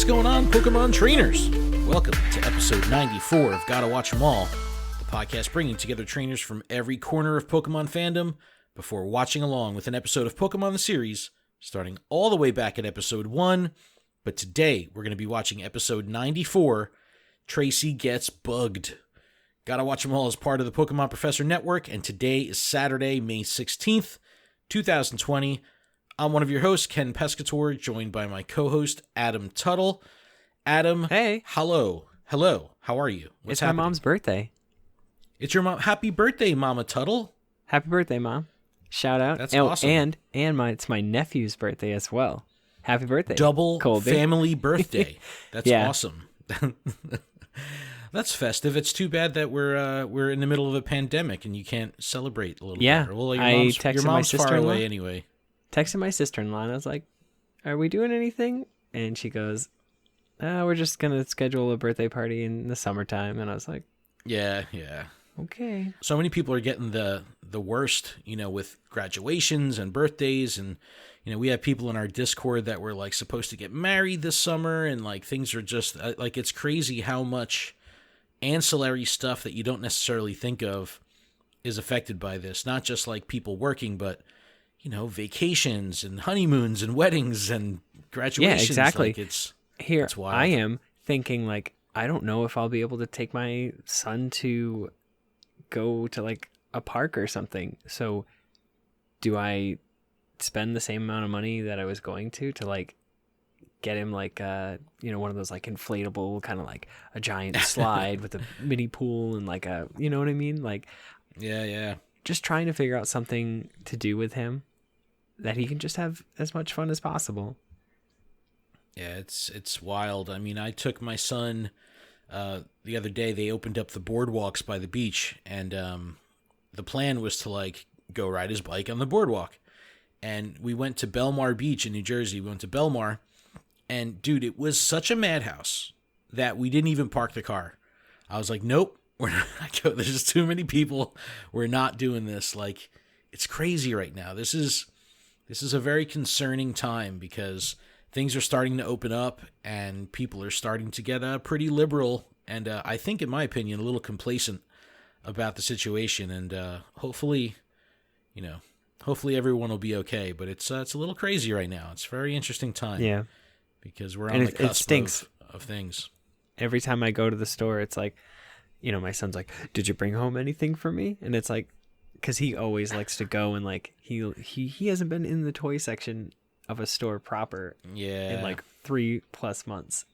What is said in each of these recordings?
going on, Pokemon trainers? Welcome to episode 94 of Gotta Watch 'Em All, the podcast bringing together trainers from every corner of Pokemon fandom before watching along with an episode of Pokemon the series, starting all the way back at episode 1. But today, we're going to be watching episode 94, Tracy Gets Bugged. Gotta Watch 'Em All is part of the Pokemon Professor Network, and today is Saturday, May 16th, 2020. I'm one of your hosts, Ken Pescator, joined by my co-host, Adam Tuttle. Adam, hey. Hello. How are you? It's happening? My mom's birthday. It's your mom. Happy birthday, Mama Tuttle. Happy birthday, Mom. Shout out. That's awesome. And it's my nephew's birthday as well. Happy birthday. Double Colby. Family birthday. That's yeah. Awesome. That's festive. It's too bad that we're in the middle of a pandemic and you can't celebrate a little better. Well, your mom's far away anyway. Texted my sister-in-law and I was like, "Are we doing anything?" And she goes, "We're just gonna schedule a birthday party in the summertime." And I was like, "Yeah, okay." So many people are getting the worst, with graduations and birthdays, and we have people in our Discord that were like supposed to get married this summer, and like things are just like it's crazy how much ancillary stuff that you don't necessarily think of is affected by this. Not just like people working, but vacations and honeymoons and weddings and graduations. Yeah, exactly. Like it's wild. I am thinking like, I don't know if I'll be able to take my son to go to like a park or something. So do I spend the same amount of money that I was going to like get him like one of those like inflatable kind of like a giant slide with a mini pool and like a, you know what I mean? Like, yeah. Just trying to figure out something to do with him that he can just have as much fun as possible. Yeah, it's wild. I mean, I took my son the other day. They opened up the boardwalks by the beach, and the plan was to like go ride his bike on the boardwalk. And we went to Belmar Beach in New Jersey. We went to Belmar, and dude, it was such a madhouse that we didn't even park the car. I was like, nope, we're not. There's just too many people. We're not doing this. Like, it's crazy right now. This is a very concerning time because things are starting to open up and people are starting to get pretty liberal and I think, in my opinion, a little complacent about the situation. And hopefully everyone will be okay. But it's a little crazy right now. It's a very interesting time. Yeah, because we're on the cusp of things. Every time I go to the store, it's like, my son's like, "Did you bring home anything for me?" And it's like, because he always likes to go and like he hasn't been in the toy section of a store proper in like 3+ months.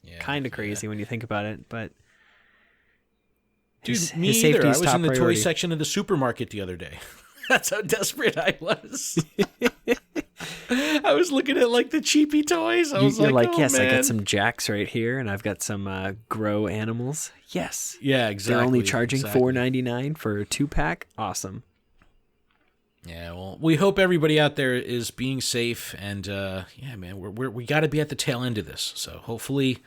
Yeah, kind of crazy when you think about it, but dude, me either. I was in the toy section of the supermarket the other day. That's how desperate I was. I was looking at like the cheapy toys. You're like, oh, yes, man. I got some Jacks right here, and I've got some Grow animals. Yes. Yeah, exactly. They're only charging $4.99 for a 2-pack. Awesome. Yeah, well, we hope everybody out there is being safe, and man, we got to be at the tail end of this. So hopefully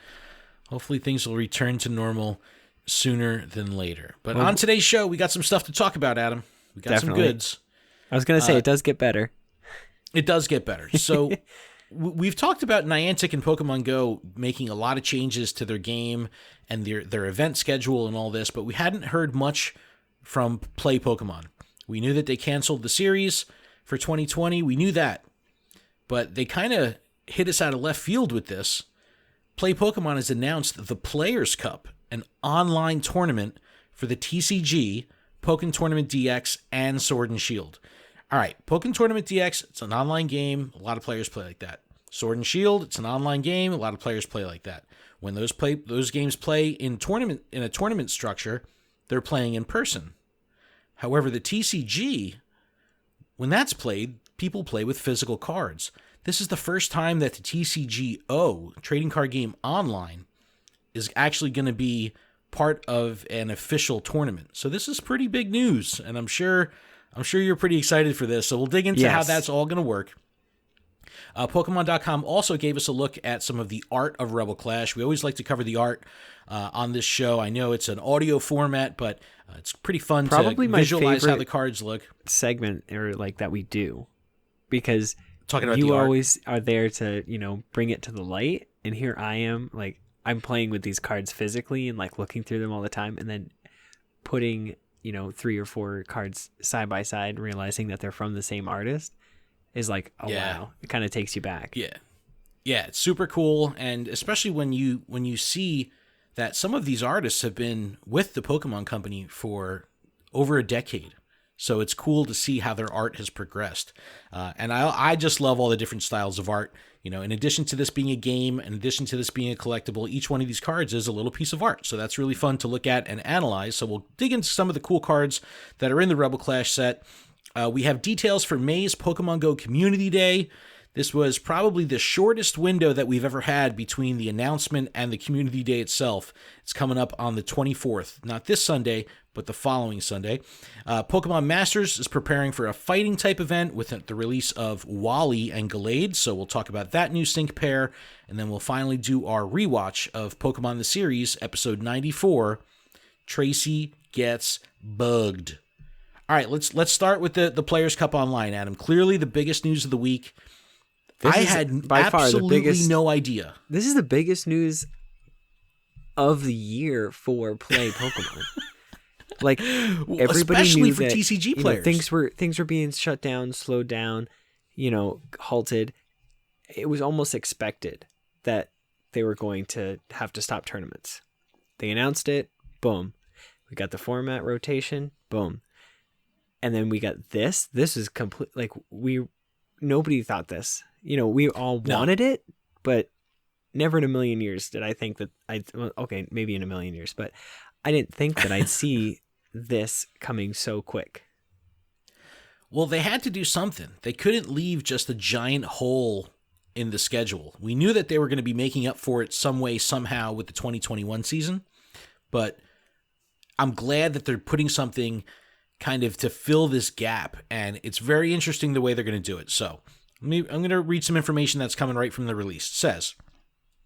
things will return to normal sooner than later. But on today's show, we got some stuff to talk about, Adam. We got some goods. I was gonna say it does get better. It does get better. So we've talked about Niantic and Pokemon Go making a lot of changes to their game and their event schedule and all this, but we hadn't heard much from Play Pokemon. We knew that they canceled the series for 2020. We knew that. But they kind of hit us out of left field with this. Play Pokemon has announced the Players' Cup, an online tournament for the TCG, Pokken Tournament DX, and Sword and Shield. All right, Pokken Tournament DX, it's an online game. A lot of players play like that. Sword and Shield, it's an online game. A lot of players play like that. When those games play in a tournament structure, they're playing in person. However, the TCG, when that's played, people play with physical cards. This is the first time that the TCGO, Trading Card Game Online, is actually going to be part of an official tournament. So this is pretty big news, and I'm sure you're pretty excited for this. So we'll dig into how that's all going to work. Pokemon.com also gave us a look at some of the art of Rebel Clash. We always like to cover the art on this show. I know it's an audio format, but it's pretty fun to visualize how the cards look. Segment or like that we do, because talking about you the art. Always are there to bring it to the light, And here I am, like, I'm playing with these cards physically and like looking through them all the time, and then putting, 3 or 4 cards side by side, realizing that they're from the same artist is like, oh wow, it kind of takes you back. Yeah, it's super cool, and especially when you see that some of these artists have been with the Pokemon Company for over a decade. So it's cool to see how their art has progressed. And I just love all the different styles of art. In addition to this being a game, in addition to this being a collectible, each one of these cards is a little piece of art. So that's really fun to look at and analyze. So we'll dig into some of the cool cards that are in the Rebel Clash set. We have details for May's Pokemon Go Community Day. This was probably the shortest window that we've ever had between the announcement and the community day itself. It's coming up on the 24th, not this Sunday, but the following Sunday. Pokemon Masters is preparing for a fighting type event with the release of Wally and Gallade, so we'll talk about that new sync pair, and then we'll finally do our rewatch of Pokemon the Series, episode 94, Tracy Gets Bugged. All right, let's start with the Players' Cup Online, Adam. Clearly the biggest news of the week. I had absolutely no idea. This is the biggest news of the year for Play Pokemon. Like, everybody especially knew for that, TCG players. Things were being shut down, slowed down, halted. It was almost expected that they were going to have to stop tournaments. They announced it, boom. We got the format rotation, boom. And then we got this. This is complete. Like, nobody thought this. We all wanted it, but never in a million years did I think that okay, maybe in a million years, but I didn't think that I'd see this coming so quick. Well, they had to do something. They couldn't leave just a giant hole in the schedule. We knew that they were going to be making up for it some way, somehow with the 2021 season, but I'm glad that they're putting something kind of to fill this gap, and it's very interesting the way they're going to do it. So I'm going to read some information that's coming right from the release. It says,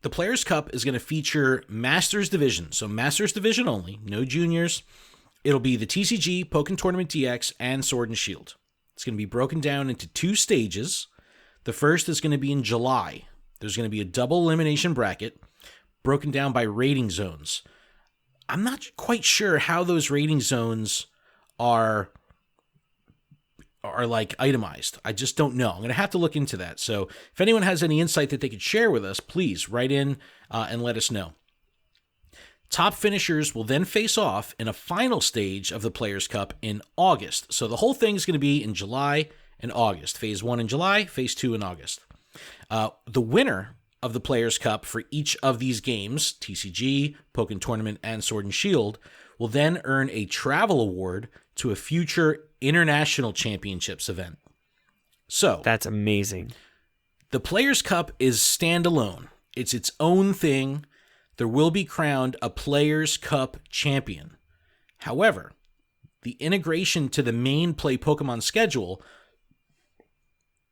the Players' Cup is going to feature Masters Division, so Masters Division only, no juniors. It'll be the TCG, Pokken Tournament DX, and Sword and Shield. It's going to be broken down into 2 stages. The first is going to be in July. There's going to be a double elimination bracket broken down by rating zones. I'm not quite sure how those rating zones are like itemized. I just don't know. I'm going to have to look into that. So if anyone has any insight that they could share with us, please write in and let us know. Top finishers will then face off in a final stage of the Players' Cup in August. So the whole thing is going to be in July and August. Phase 1 in July, Phase 2 in August. The winner of the Players' Cup for each of these games, TCG, Pokken Tournament, and Sword and Shield, will then earn a travel award to a future International Championships event. So that's amazing. The Players' Cup is standalone. It's its own thing. There will be crowned a Players' Cup champion. However, the integration to the main Play Pokemon schedule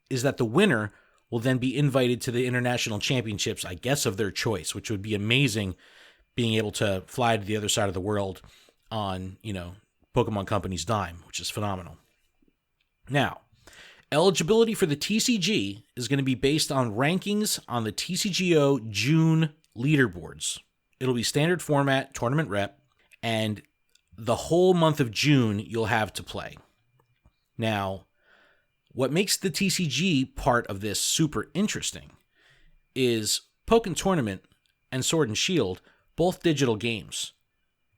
is that the winner will then be invited to the International Championships, I guess, of their choice, which would be amazing, being able to fly to the other side of the world on, Pokemon Company's dime, which is phenomenal. Now, eligibility for the TCG is going to be based on rankings on the TCGO June leaderboards. It'll be standard format, tournament rep, and the whole month of June you'll have to play. Now, what makes the TCG part of this super interesting is Pokken Tournament and Sword and Shield, both digital games.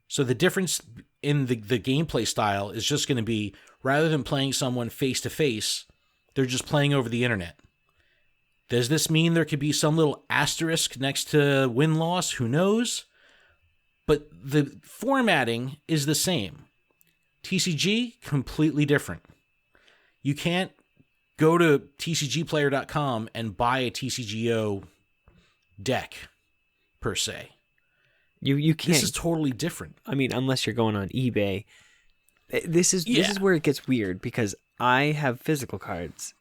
So the difference in the gameplay style is just going to be, rather than playing someone face-to-face, they're just playing over the internet. Does this mean there could be some little asterisk next to win-loss? Who knows? But the formatting is the same. TCG, completely different. You can't go to tcgplayer.com and buy a TCGO deck, per se. You can't. This is totally different. I mean, unless you're going on eBay. This is where it gets weird, because I have physical cards.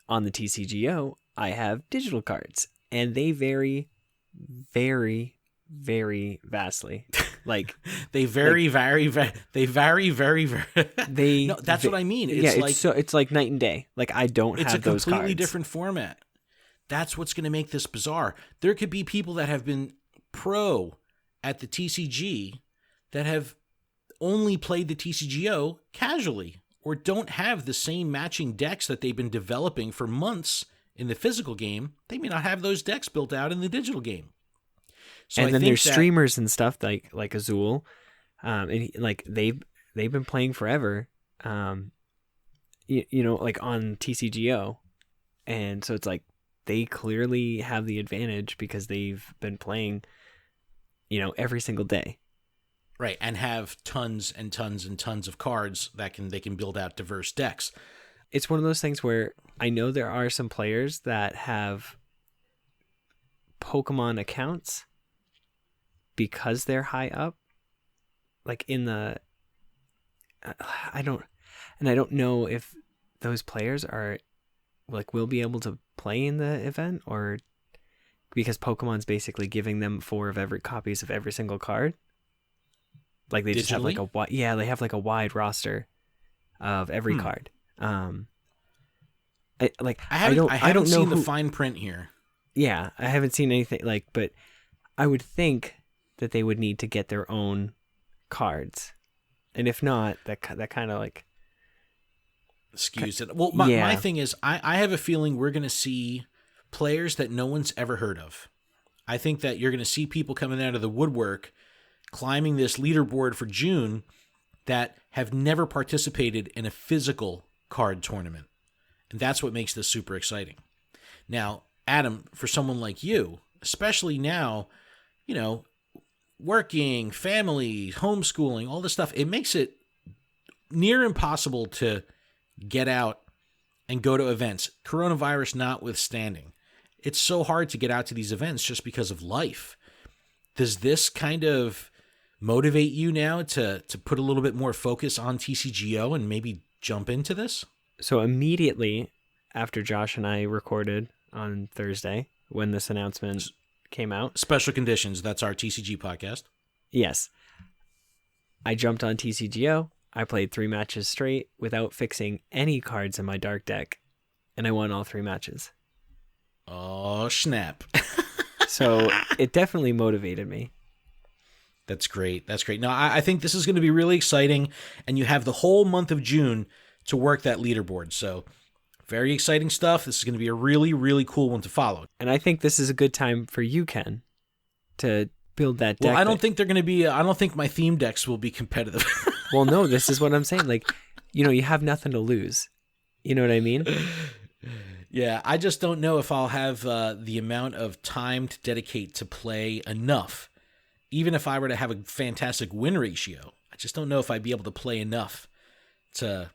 On the TCGO, I have digital cards, and they vary very, very vastly. Like they vary very, very. No, that's what I mean. It's like night and day. Like I don't have those cards. It's a completely different format. That's what's going to make this bizarre. There could be people that have been pro at the TCG that have only played the TCGO casually or don't have the same matching decks that they've been developing for months in the physical game. They may not have those decks built out in the digital game. So and then there's streamers and stuff like Azul, and like they've been playing forever, you know, like on TCGO, and so it's like they clearly have the advantage because they've been playing, you know, every single day. Right, and have tons and tons and tons of cards that they can build out diverse decks. It's one of those things where I know there are some players that have Pokemon accounts because they're high up, like in the, I don't know if those players are like will be able to play in the event, or because Pokemon's basically giving them 4 of every copies of every single card. Like they just have like they have like a wide roster of every card. I haven't seen the fine print here. Yeah, I haven't seen anything but I would think that they would need to get their own cards, and if not, that kind of like skews it. Well, my thing is, I have a feeling we're going to see players that no one's ever heard of. I think that you're going to see people coming out of the woodwork, climbing this leaderboard for June, that have never participated in a physical card tournament. And that's what makes this super exciting. Now, Adam, for someone like you, especially now, you know, working, family, homeschooling, all this stuff, it makes it near impossible to get out and go to events, coronavirus notwithstanding. It's so hard to get out to these events just because of life. Does this kind of motivate you now to put a little bit more focus on TCGO and maybe jump into this? So immediately after Josh and I recorded on Thursday, when this announcement came out. Special Conditions, that's our TCG podcast. Yes. I jumped on TCGO. I played 3 matches straight without fixing any cards in my dark deck, and I won all 3 matches. Oh, snap. So it definitely motivated me. That's great. That's great. Now, I think this is going to be really exciting, and you have the whole month of June to work that leaderboard. So very exciting stuff. This is going to be a really, really cool one to follow. And I think this is a good time for you, Ken, to build that deck. Well, I don't think they're going to be, I don't think my theme decks will be competitive. Well, no, this is what I'm saying. Like, you know, you have nothing to lose. You know what I mean? Yeah, I just don't know if I'll have the amount of time to dedicate to play enough. Even if I were to have a fantastic win ratio, I just don't know if I'd be able to play enough to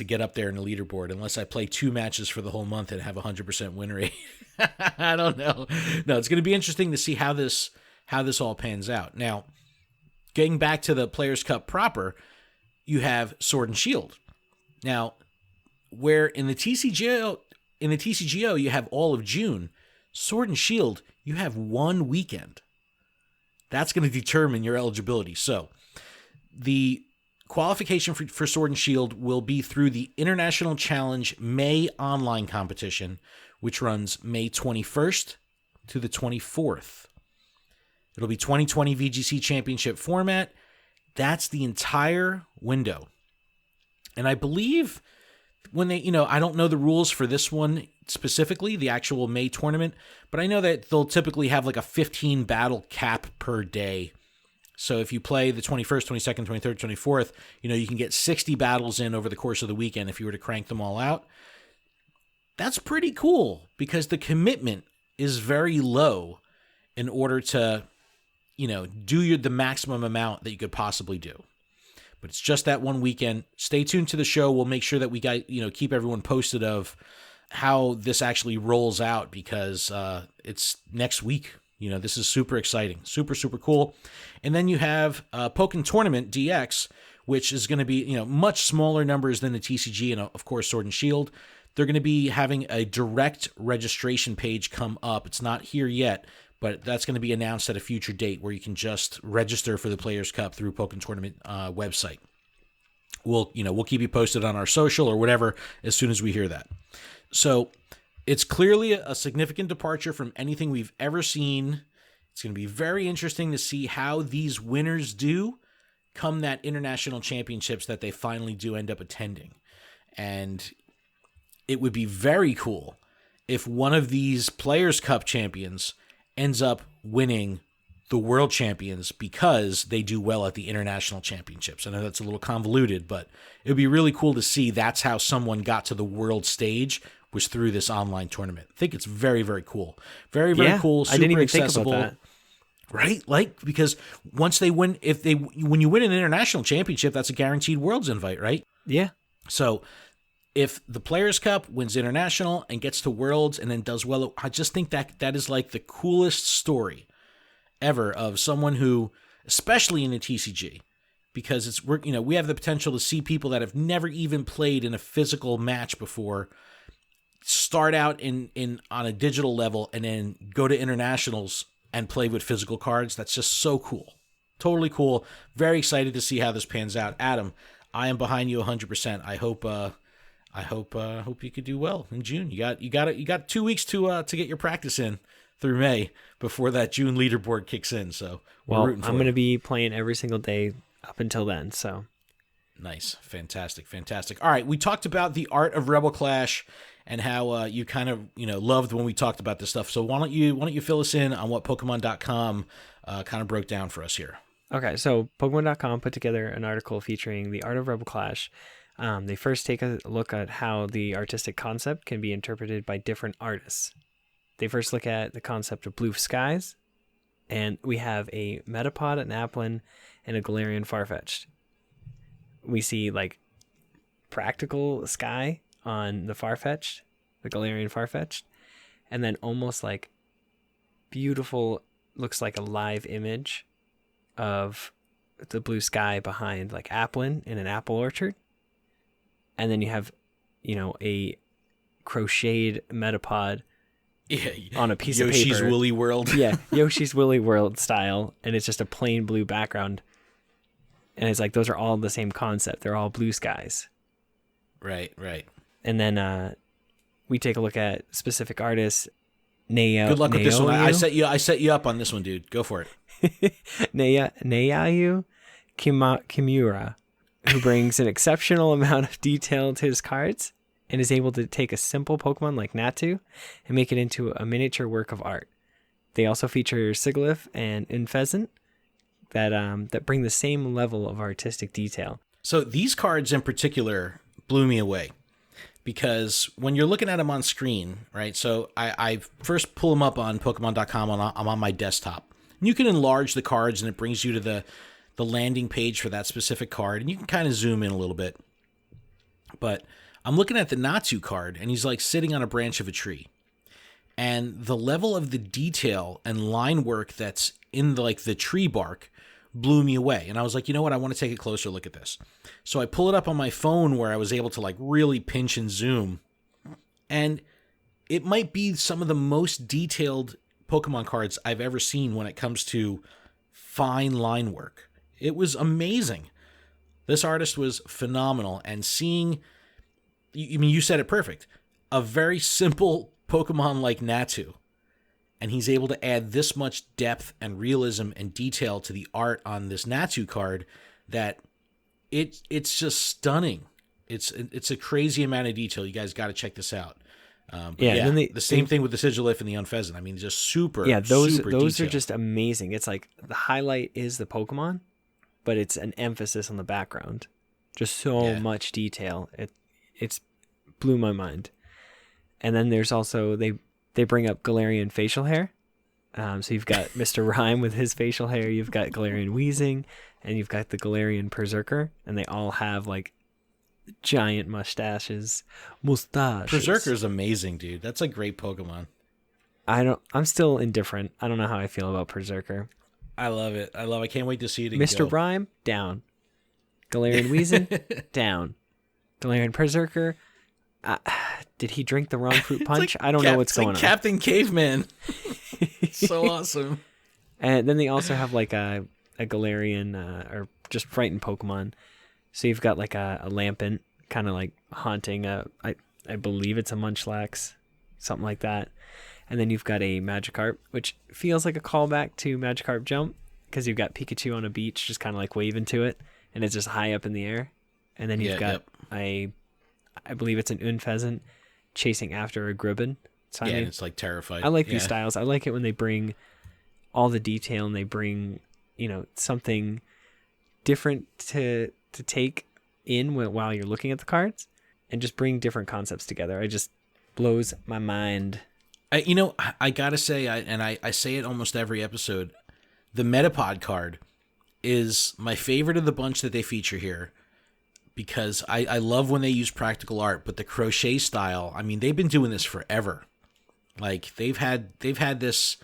get up there in the leaderboard unless I play 2 matches for the whole month and have a 100% win rate. I don't know. No, it's going to be interesting to see how this all pans out. Now, getting back to the Players' Cup proper, you have Sword and Shield. Now, where in the TCGO you have all of June, Sword and Shield you have 1 weekend. That's going to determine your eligibility. So, the qualification for Sword and Shield will be through the International Challenge May online competition, which runs May 21st to the 24th. It'll be 2020 VGC Championship format. That's the entire window. And I believe when they, I don't know the rules for this one specifically, the actual May tournament, but I know that they'll typically have like a 15 battle cap per day. So if you play the 21st, 22nd, 23rd, 24th, you can get 60 battles in over the course of the weekend if you were to crank them all out. That's pretty cool because the commitment is very low in order to, do the maximum amount that you could possibly do. But it's just that 1 weekend. Stay tuned to the show. We'll make sure that we got, keep everyone posted of how this actually rolls out because it's next week. This is super exciting, super, super cool. And then you have Pokken Tournament DX, which is going to be, much smaller numbers than the TCG and, of course, Sword and Shield. They're going to be having a direct registration page come up. It's not here yet, but that's going to be announced at a future date where you can just register for the Players' Cup through Pokken Tournament website. We'll keep you posted on our social or whatever as soon as we hear that. So It's clearly a significant departure from anything we've ever seen. It's going to be very interesting to see how these winners do come that international championships that they finally do end up attending. And it would be very cool if one of these Players' Cup champions ends up winning the world champions because they do well at the international championships. I know that's a little convoluted, but it would be really cool to see that's how someone got to the world stage, was through this online tournament. I think it's very, very cool. Very, very cool. Super I didn't even accessible. think about that. Right? Like, because once they win, when you win an international championship, that's a guaranteed Worlds invite, right? Yeah. So if the Players' Cup wins international and gets to Worlds and then does well, I just think that is like the coolest story ever of someone who, especially in the TCG, because we have the potential to see people that have never even played in a physical match before start out on a digital level and then go to internationals and play with physical cards. That's just so cool. Totally cool. Very excited to see how this pans out. Adam, I am behind you 100%. I hope you could do well in June. You got 2 weeks to get your practice in through May before that June leaderboard kicks in. So I'm going to be playing every single day up until then. So nice. Fantastic. All right. We talked about the art of Rebel Clash and how you kind of loved when we talked about this stuff. So why don't you fill us in on what Pokemon.com kind of broke down for us here? Okay, so Pokemon.com put together an article featuring the art of Rebel Clash. They first take a look at how the artistic concept can be interpreted by different artists. They first look at the concept of blue skies, and we have a Metapod, an Applin, and a Galarian Farfetch'd. We see like practical sky on the Farfetch'd, the Galarian Farfetch'd, and then almost like beautiful, looks like a live image of the blue sky behind like Applin in an apple orchard. And then you have, a crocheted Metapod on a piece of paper. Yoshi's Woolly World. Yeah, Yoshi's Woolly World style, and it's just a plain blue background. And it's like those are all the same concept. They're all blue skies. Right. And then we take a look at specific artists. Good luck with this one. I set you up on this one, dude. Go for it. Nayayu Kimura, who brings an exceptional amount of detail to his cards and is able to take a simple Pokemon like Natu and make it into a miniature work of art. They also feature Sigilyph and Infezant that bring the same level of artistic detail. So these cards in particular blew me away because when you're looking at them on screen, right? So I first pull them up on Pokemon.com. I'm on my desktop. And you can enlarge the cards and it brings you to the landing page for that specific card, and you can kind of zoom in a little bit. But I'm looking at the Natu card, and he's like sitting on a branch of a tree. And the level of the detail and line work that's in the tree bark blew me away. And I was like, you know what? I want to take a closer look at this. So I pull it up on my phone where I was able to really pinch and zoom. And it might be some of the most detailed Pokemon cards I've ever seen when it comes to fine line work. It was amazing. This artist was phenomenal. And seeing, you said it perfect, a very simple Pokemon like Natu, and he's able to add this much depth and realism and detail to the art on this Natu card that it's just stunning. It's a crazy amount of detail. You guys got to check this out. The same thing with the Sigilyph and the Unfezant. I mean, just super. Yeah, those detailed. are just amazing. It's like the highlight is the Pokemon, but it's an emphasis on the background. Just so much detail. It's blew my mind. And then there's also they bring up Galarian facial hair. So you've got Mr. Rhyme with his facial hair. You've got Galarian Wheezing, and you've got the Galarian Berserker, and they all have giant mustaches. Berserker's amazing, dude. That's a great Pokemon. I'm still indifferent. I don't know how I feel about Berserker. I love it. I can't wait to see it again. Mr. Rhyme, down. Galarian Wheezing, down. Galarian Berserker, did he drink the wrong fruit punch? I don't know what's going on. Captain Caveman. So awesome. And then they also have a Galarian or just frightened Pokemon. So you've got a Lampent kind of haunting I believe it's a Munchlax. something like that. And then you've got a Magikarp, which feels like a callback to Magikarp Jump, because you've got Pikachu on a beach just kind of like waving to it, and it's just high up in the air. And then you've got I believe it's an Unpheasant chasing after a Gribbon. So and it's like terrified. I like these styles. I like it when they bring all the detail and they bring, something different to take in while you're looking at the cards, and just bring different concepts together. It just blows my mind. I gotta say, I say it almost every episode, the Metapod card is my favorite of the bunch that they feature here, because I love when they use practical art, but the crochet style, I mean, they've been doing this forever. Like they've had this,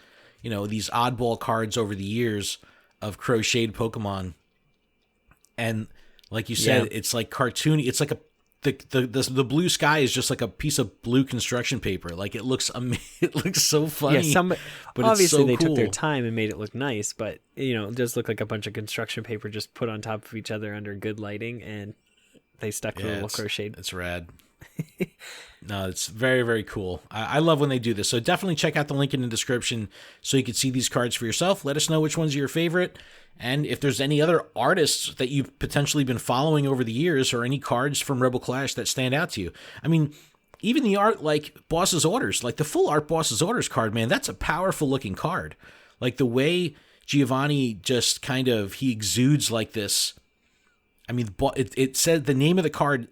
these oddball cards over the years of crocheted Pokemon. And like you said, it's like cartoony. It's like the blue sky is just like a piece of blue construction paper. Like it looks so funny. Yeah, but obviously they cool. took their time and made it look nice, but it does look like a bunch of construction paper just put on top of each other under good lighting, and they stuck the little crocheted. It's rad. No, it's very, very cool. I love when they do this. So definitely check out the link in the description so you can see these cards for yourself. Let us know which ones are your favorite. And if there's any other artists that you've potentially been following over the years, or any cards from Rebel Clash that stand out to you. I mean, even the art like Boss's Orders, like the full art Boss's Orders card, man, that's a powerful looking card. Like the way Giovanni just kind of, he exudes like this. I mean, it said the name of the card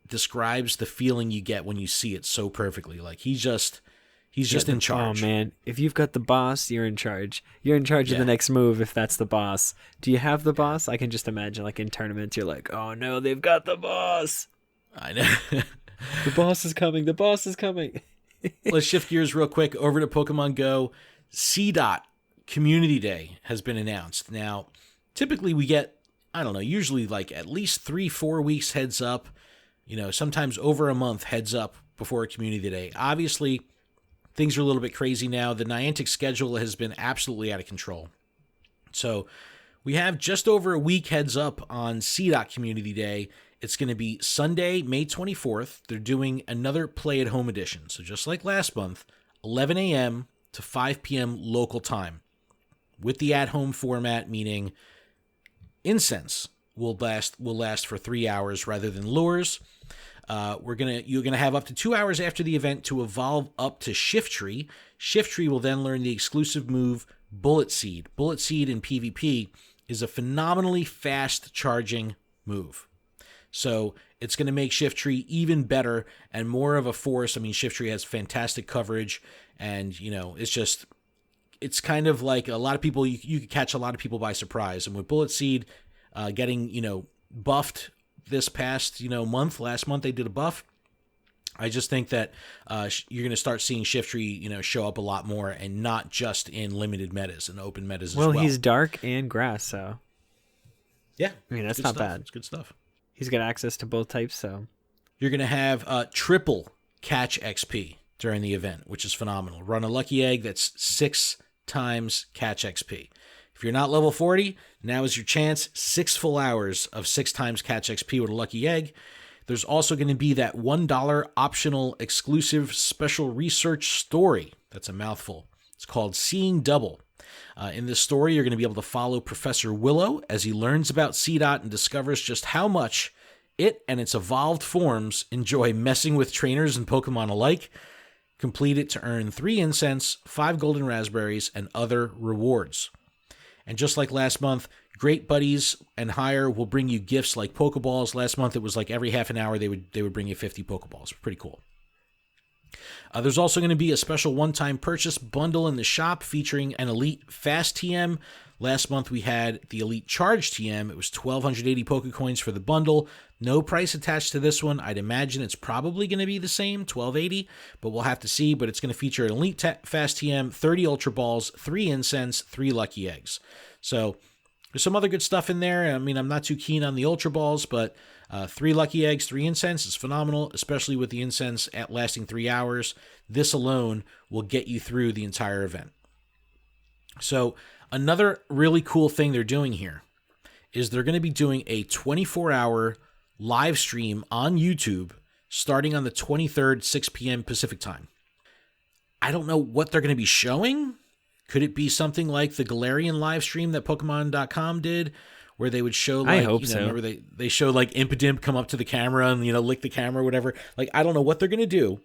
describes the feeling you get when you see it so perfectly. Like he's just in charge. Oh man, if you've got the boss, you're in charge. You're in charge of the next move if that's the boss. Do you have the boss? I can just imagine like in tournaments you're like, "Oh no, they've got the boss." I know. The boss is coming. The boss is coming. Let's shift gears real quick over to Pokemon Go. Seedot Community Day has been announced. Now, typically we get, I don't know, usually like at least 3-4 weeks heads up, sometimes over a month heads up before a Community Day. Obviously, things are a little bit crazy now. The Niantic schedule has been absolutely out of control. So we have just over a week heads up on Seedot Community Day. It's going to be Sunday, May 24th. They're doing another Play at Home edition. So just like last month, 11 a.m. to 5 p.m. local time. With the at-home format, meaning incense will last for 3 hours rather than lures. You're gonna have up to 2 hours after the event to evolve up to Shiftry. Shiftry will then learn the exclusive move Bullet Seed. Bullet Seed in PvP is a phenomenally fast charging move. So it's going to make Shiftry even better and more of a force. I mean, Shiftry has fantastic coverage, and it's kind of like a lot of people, you could catch a lot of people by surprise. And with Bullet Seed getting, buffed this past, last month they did a buff. I just think that you're going to start seeing Shiftry, show up a lot more, and not just in limited metas and open metas as well. Well, he's dark and grass, so. Yeah. I mean, that's not bad. It's good stuff. He's got access to both types, so. You're going to have triple catch XP during the event, which is phenomenal. Run a lucky egg that's 6 times catch XP. If you're not level 40, now is your chance. 6 full hours of 6 times catch XP with a lucky egg. There's also going to be that $1 optional exclusive special research story. That's a mouthful. It's called Seeing Double. In this story, you're going to be able to follow Professor Willow as he learns about Seedot and discovers just how much it and its evolved forms enjoy messing with trainers and Pokemon alike. Complete it to earn 3 incense, 5 golden raspberries, and other rewards. And just like last month, Great Buddies and higher will bring you gifts like Pokeballs. Last month, it was like every half an hour they would bring you 50 Pokeballs. Pretty cool. There's also going to be a special one-time purchase bundle in the shop featuring an Elite Fast TM. Last month, we had the Elite Charge TM. It was 1,280 Pokecoins for the bundle. No price attached to this one. I'd imagine it's probably going to be the same, 1,280, but we'll have to see. But it's going to feature an Elite Fast TM, 30 Ultra Balls, 3 Incense, 3 Lucky Eggs. So there's some other good stuff in there. I mean, I'm not too keen on the Ultra Balls, but 3 Lucky Eggs, 3 Incense is phenomenal, especially with the Incense lasting 3 hours. This alone will get you through the entire event. So another really cool thing they're doing here is they're going to be doing a 24-hour live stream on YouTube starting on the 23rd, 6 p.m. Pacific time. I don't know what they're going to be showing. Could it be something like the Galarian live stream that Pokemon.com did, where they would show, like, I hope so. remember they showed like Impidimp come up to the camera and, lick the camera or whatever. Like, I don't know what they're going to do,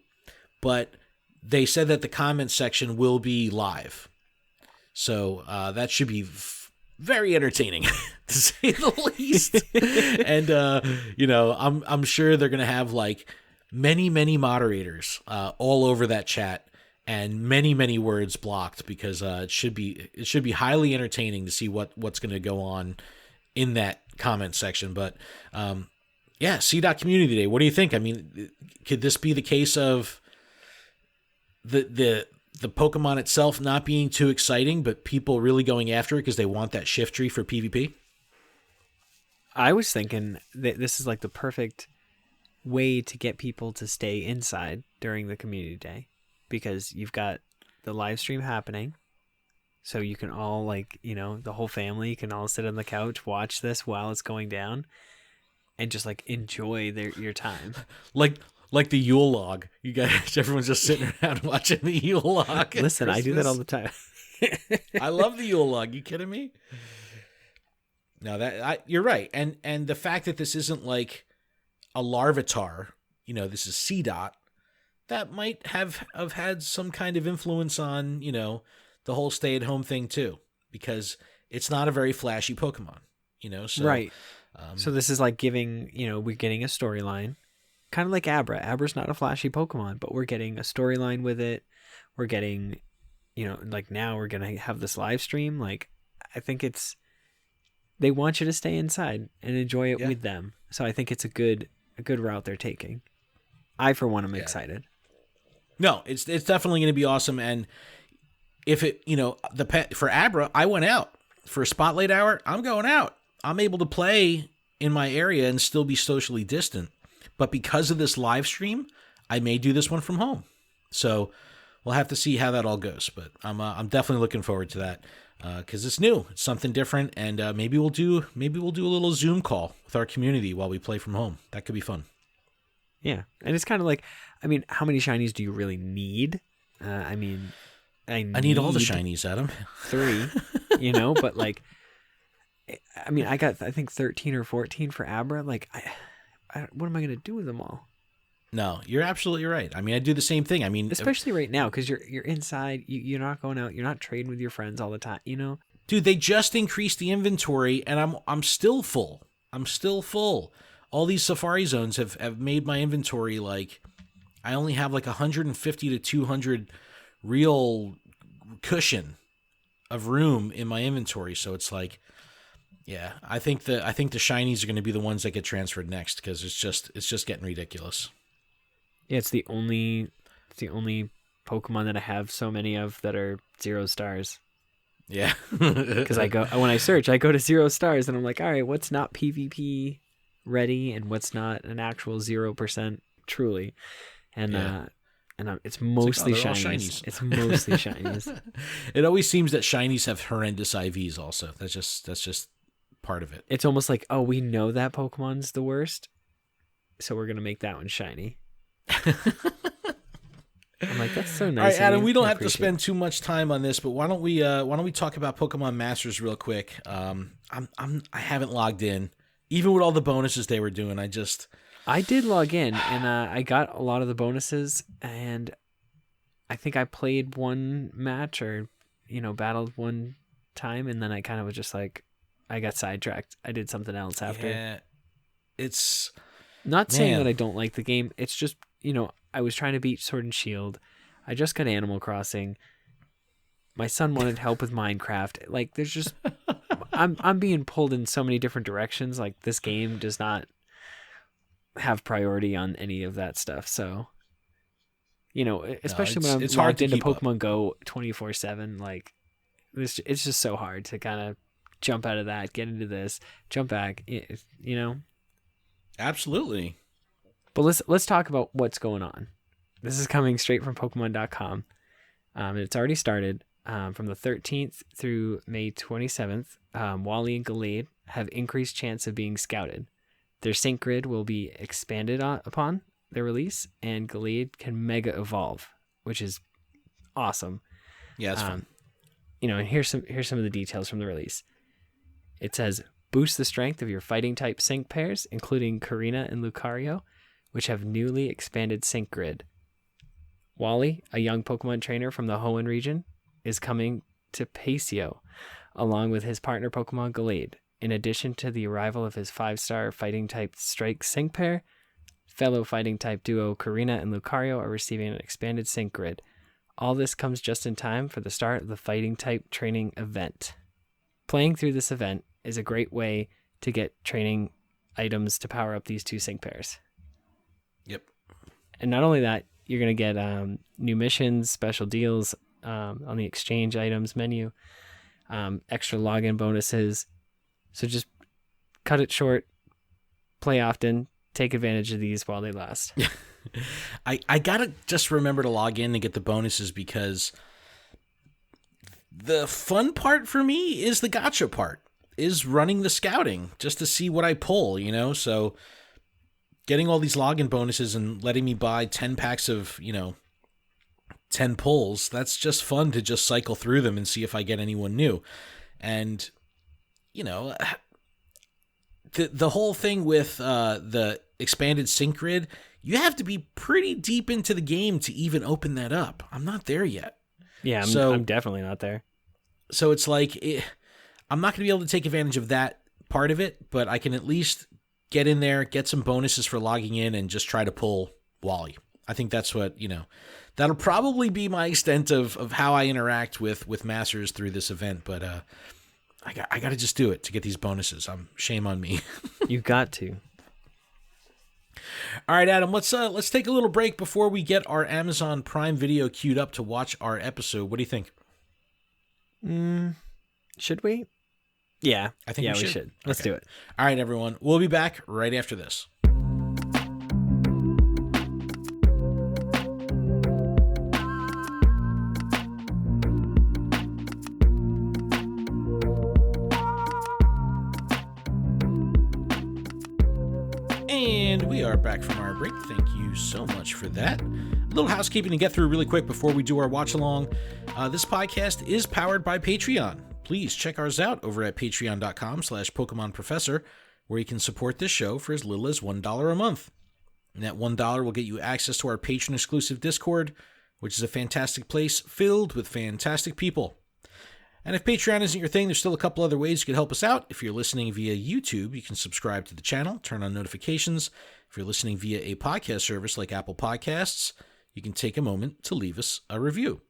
but they said that the comment section will be live. So that should be very entertaining, to say the least. And, I'm sure they're going to have like many, many moderators all over that chat, and many, many words blocked, because it should be highly entertaining to see what's going to go on in that comment section. But Seedot Community Day. What do you think? I mean, could this be the case of the Pokemon itself not being too exciting, but people really going after it because they want that shift tree for PvP? I was thinking that this is like the perfect way to get people to stay inside during the community day, because you've got the live stream happening. So you can all, like, the whole family can all sit on the couch, watch this while it's going down, and just like enjoy your time. Like the Yule log. You guys, everyone's just sitting around watching the Yule log. Listen, I do that all the time. I love the Yule log. You kidding me? No, you're right. And the fact that this isn't like a Larvitar, this is Seedot, that might have had some kind of influence on, the whole stay-at-home thing too, because it's not a very flashy Pokemon, So, right. So this is like giving, we're getting a storyline, kind of like Abra. Abra's not a flashy Pokemon, but we're getting a storyline with it. We're getting, like now we're gonna have this live stream. Like, I think they want you to stay inside and enjoy it with them. So I think it's a good route they're taking. I, for one, am excited. No, it's definitely going to be awesome. And if it, for Abra, I went out for a spotlight hour. I'm going out. I'm able to play in my area and still be socially distant. But because of this live stream, I may do this one from home. So we'll have to see how that all goes. But I'm definitely looking forward to that, because it's new. It's something different, and maybe we'll do a little Zoom call with our community while we play from home. That could be fun. Yeah, and it's kind of like, I mean, how many shinies do you really need? I need all the shinies, Adam. 3, but like, I got, I think 13 or 14 for Abra. Like, what am I going to do with them all? No, you're absolutely right. I do the same thing. Especially right now, because you're inside, you're not going out, you're not trading with your friends all the time, Dude, they just increased the inventory, and I'm still full. All these Safari Zones have made my inventory, like, I only have like 150 to 200 real cushion of room in my inventory. So it's like, yeah, I think the shinies are going to be the ones that get transferred next, because it's just getting ridiculous. Yeah, it's the only Pokemon that I have so many of that are 0 stars. Yeah, because when I search, I go to 0 stars, and I'm like, all right, what's not PvP ready, and what's not an actual 0% truly, and it's mostly shinies. It's mostly shinies. It always seems that shinies have horrendous IVs. Also, that's just part of it. It's almost like, oh, we know that Pokemon's the worst, so we're gonna make that one shiny. I'm like, that's so nice. All right, Adam, we don't have to spend too much time on this, but why don't we talk about Pokemon Masters real quick? I haven't logged in, even with all the bonuses they were doing. I did log in, and I got a lot of the bonuses, and I think I played one match or battled one time, and then I kind of was just like, I got sidetracked. I did something else after. Yeah, it's not saying that I don't like the game. It's just, I was trying to beat Sword and Shield. I just got Animal Crossing. My son wanted help with Minecraft. Like, there's just, I'm being pulled in so many different directions. Like, this game does not have priority on any of that stuff. So, especially when I'm logged into Pokemon Go 24/7, like, it's just so hard to kind of jump out of that, get into this, jump back, Absolutely. But let's talk about what's going on. This is coming straight from Pokemon.com. It's already started. From the 13th through May 27th, Wally and Gallade have increased chance of being scouted. Their sync grid will be expanded upon their release, and Gallade can mega evolve, which is awesome. Yeah, it's fun. And here's some of the details from the release. It says, boost the strength of your fighting type sync pairs, including Karina and Lucario, which have newly expanded sync grid. Wally, a young Pokemon trainer from the Hoenn region, is coming to Pacio, along with his partner Pokemon Gallade. In addition to the arrival of his 5-star fighting type Strike sync pair, fellow fighting type duo Karina and Lucario are receiving an expanded sync grid. All this comes just in time for the start of the fighting type training event. Playing through this event is a great way to get training items to power up these 2 sync pairs. Yep. And not only that, you're going to get new missions, special deals on the exchange items menu, extra login bonuses. So just cut it short, play often, take advantage of these while they last. I gotta just remember to log in and get the bonuses, because the fun part for me is the gacha part, is running the scouting just to see what I pull, so getting all these login bonuses and letting me buy 10 packs of, 10 pulls, that's just fun to just cycle through them and see if I get anyone new. And, the whole thing with the expanded sync grid, you have to be pretty deep into the game to even open that up. I'm not there yet. Yeah, I'm definitely not there. So it's like, I'm not going to be able to take advantage of that part of it, but I can at least get in there, get some bonuses for logging in, and just try to pull Wally. I think that's what, that'll probably be my extent of how I interact with Masters through this event, but I got to just do it to get these bonuses. Shame on me. You got to. All right, Adam, let's take a little break before we get our Amazon Prime video queued up to watch our episode. What do you think? Should we? Yeah. I think we should. Let's do it. All right, everyone. We'll be back right after this. And we are back from our break. Thank you so much for that. A little housekeeping to get through really quick before we do our watch along. This podcast is powered by Patreon. Please check ours out over at patreon.com/PokemonProfessor, where you can support this show for as little as $1 a month. And that $1 will get you access to our patron-exclusive Discord, which is a fantastic place filled with fantastic people. And if Patreon isn't your thing, there's still a couple other ways you can help us out. If you're listening via YouTube, you can subscribe to the channel, turn on notifications. If you're listening via a podcast service like Apple Podcasts, you can take a moment to leave us a review.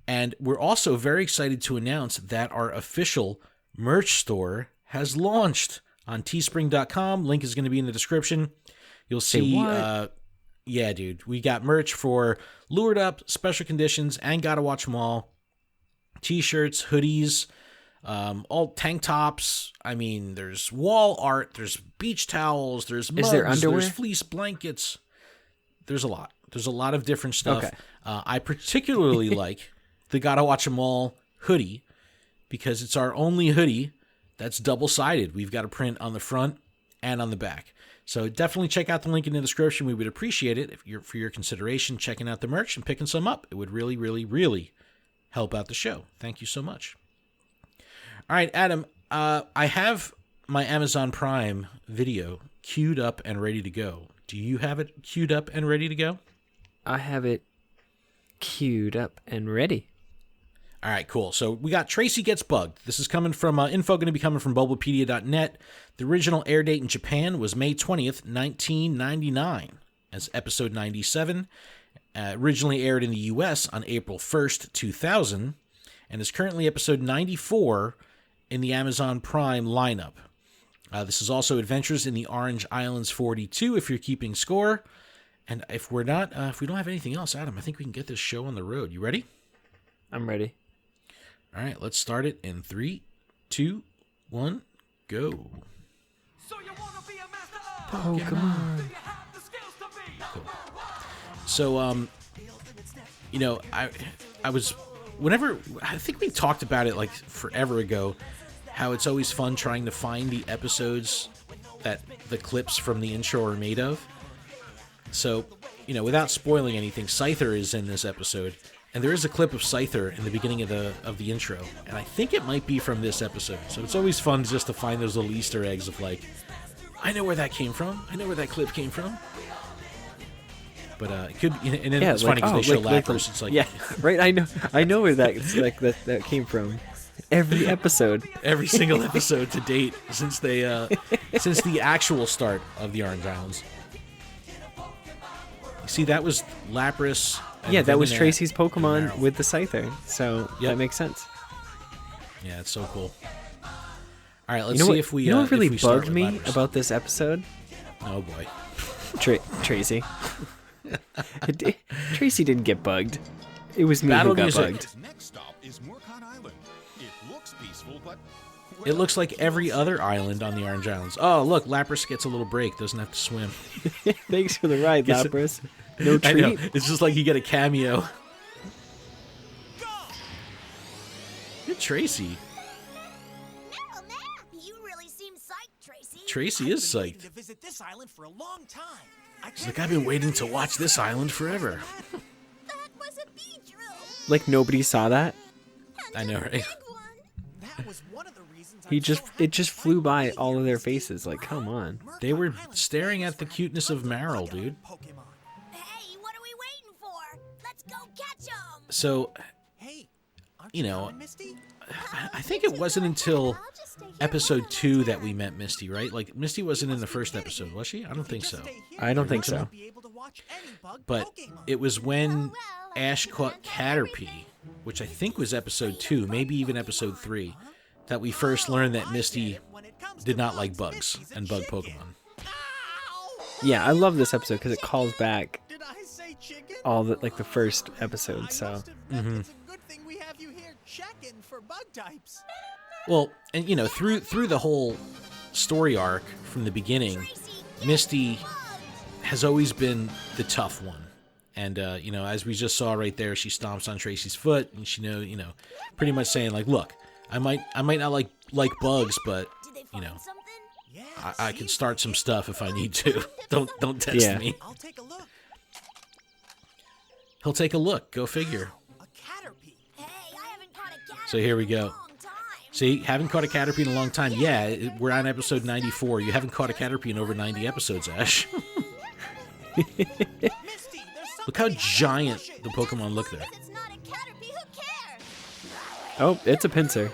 And we're also very excited to announce that our official merch store has launched on teespring.com. Link is going to be in the description. You'll see, yeah, dude, we got merch for Lured Up, Special Conditions, and Gotta Watch 'Em All. T-shirts, hoodies, all tank tops. I mean, there's wall art, there's beach towels, there's mugs, there's fleece blankets. There's a lot. There's a lot of different stuff. Okay. I particularly like the Gotta Watch 'Em All hoodie because it's our only hoodie that's double-sided. We've got a print on the front and on the back. So definitely check out the link in the description. We would appreciate it for your consideration, checking out the merch and picking some up. It would really, really, really help out the show. Thank you so much. All right, Adam, I have my Amazon Prime video queued up and ready to go. Do you have it queued up and ready to go? I have it queued up and ready. All right, cool. So we got Tracy Gets Bugged. This is coming from info going to be coming from Bulbapedia.net. The original air date in Japan was May 20th, 1999, as episode 97. Originally aired in the U.S. on April 1st, 2000, and is currently episode 94 in the Amazon Prime lineup. This is also Adventures in the Orange Islands 42, if you're keeping score. And if we don't have anything else, Adam, I think we can get this show on the road. You ready? I'm ready. All right, let's start it in 3, 2, 1, go. So you wanna be a master of Pokemon. Do you have the skills to be? Cool. So, I think we talked about it like forever ago, how it's always fun trying to find the episodes that the clips from the intro are made of. So, without spoiling anything, Scyther is in this episode, And there is a clip of Scyther in the beginning of the intro, and I think it might be from this episode. So it's always fun just to find those little Easter eggs of like, I know where that came from. I know where that clip came from. But it could, and then it's funny because they show Lapras. It's like, yeah, right. I know where that came from. Every episode, every single episode to date since since the actual start of the Orange Islands. You see, that was Lapras. Yeah, that was Tracy's Pokemon with the Scyther, so that makes sense. Yeah, it's so cool. All right, let's see if we. You know what really bugged me Lapras. about this episode? Oh boy, Tracy. Tracy didn't get bugged. It was me who got bugged. Next stop is Morcon Island. It looks peaceful, but it looks like every other island on the Orange Islands. Oh, look, Lapras gets a little break. Doesn't have to swim. Thanks for the ride, Lapras. No treat. I know. It's just like you get a cameo. Good Tracy. You really seem psyched, Tracy. Tracy is psyched. To visit this island for a long time. She's like, I've been waiting to watch this island forever. That was a Beedrill. Like nobody saw that. I know, right? Big one. That was one of the reasons It just flew by all of their faces. Like, come on. They were staring at the cuteness of Meryl, dude. Pokemon. Hey, what are we waiting for? Let's go catch 'em. So, Hey, aren't you you know, coming, Misty? I think it wasn't until episode 2 that we met Misty, right? Like, Misty wasn't in the first episode, was she? I don't think so. I don't think so. But it was when Ash caught Caterpie, which I think was episode 2, maybe even episode 3, that we first learned that Misty did not like bugs and bug Pokemon. Yeah, I love this episode because it calls back Did I say chicken? all the first episode. So It's a good thing we have you here checking for bug types. Well, and you know, through the whole story arc from the beginning, Misty has always been the tough one. And you know, as we just saw right there, she stomps on Tracy's foot, and she you know, pretty much saying like, "Look, I might not like bugs, but you know, I can start some stuff if I need to. Don't test me." I'll take a look. He'll take a look. Go figure. A Caterpie. Hey, I haven't caught a cat So here we in a go. long time. See, haven't caught a Caterpie in a long time. Yeah, we're on episode 94. You haven't caught a Caterpie in over 90 episodes, Ash. Misty, there's Look how something giant behind the the Pokemon look there. If it's not a Caterpie, who cares? oh, it's a pincer.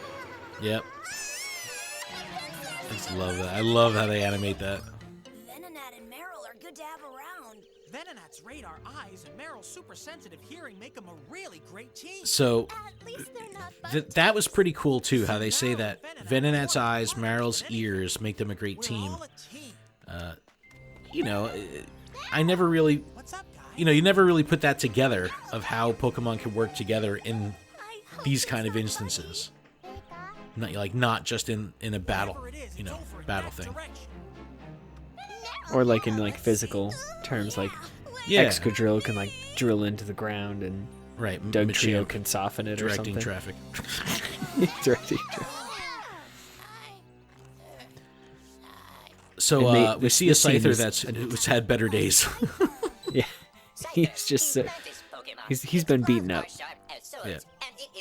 Yep. I just love that. I love how they animate that. Venonat and Meryl are good to have around. Venonat's radar eyes and Meryl's super sensitive hearing make them a really great team. So At least they're not that was pretty cool too. How they say that Venonat's eyes, Meryl's ears make them a great We're team. all a team. You know, I never really, What's up, guys? you know, you never really put that together of how Pokemon can work together in these kind of instances. Not just in a battle, Whatever it is, you know, it's over in battle that thing. direction. Or like in physical terms, like Yeah, Excadrill can drill into the ground, and right. Doug Trio Machamp can soften it or directing something. traffic. Directing traffic. So And they- we see a this scene Scyther is- who's had better days. Yeah, he's just so, he's been beaten up. Yeah.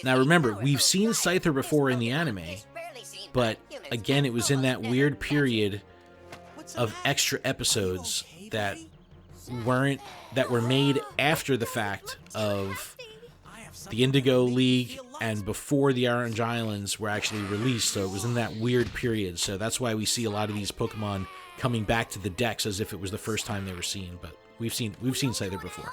Now remember, we've seen Scyther before in the anime, but again, it was in that weird period of extra episodes that were made after the fact of the Indigo League and before the Orange Islands were actually released. So it was in that weird period. So that's why we see a lot of these Pokemon coming back to the decks as if it was the first time they were seen. But we've seen Scyther before.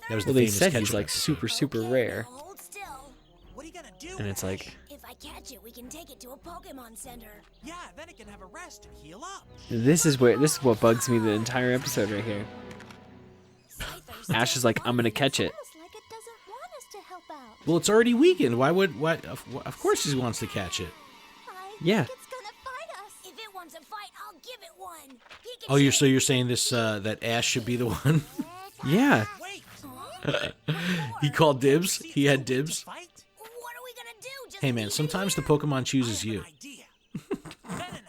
That was the Well, they famous said he's Ketchup episode. super rare, Hold still. What are you gonna do? and it's like If I catch it, we can take it to a Pokemon Center. Yeah, then it can have a rest and heal up. this is what bugs me the entire episode right here. Ash is like, I'm gonna catch it. Like it doesn't want us to help out. Well, it's already weakened. Why? Of course he wants to catch it. Yeah. It's gonna fight us. If it wants a fight, I'll give it one. Oh, you're saying this that Ash should be the one? Yeah, Wait, He called dibs. He had dibs. fight? What are we gonna do? Just Hey man, leave sometimes the Pokemon chooses you. An idea. Venonat,